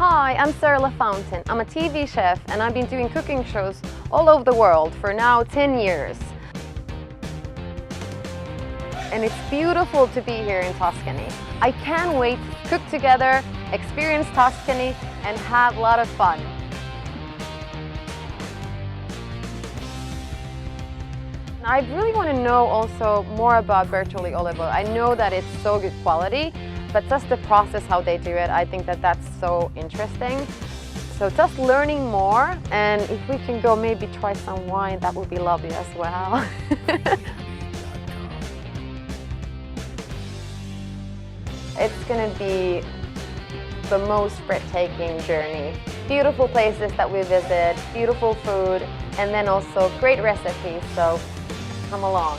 Hi, I'm Sara La Fountain. I'm a TV chef and I've been doing cooking shows all over the world for now 10 years. And it's beautiful to be here in Tuscany. I can't wait to cook together, experience Tuscany, and have a lot of fun. I really want to know also more about Bertolli Olive Oil. I know that it's so good quality, but just the process, how they do it, I think that that's so interesting. So just learning more, and if we can go maybe try some wine, that would be lovely as well. It's going to be the most breathtaking journey. Beautiful places that we visit, beautiful food, and then also great recipes, so come along.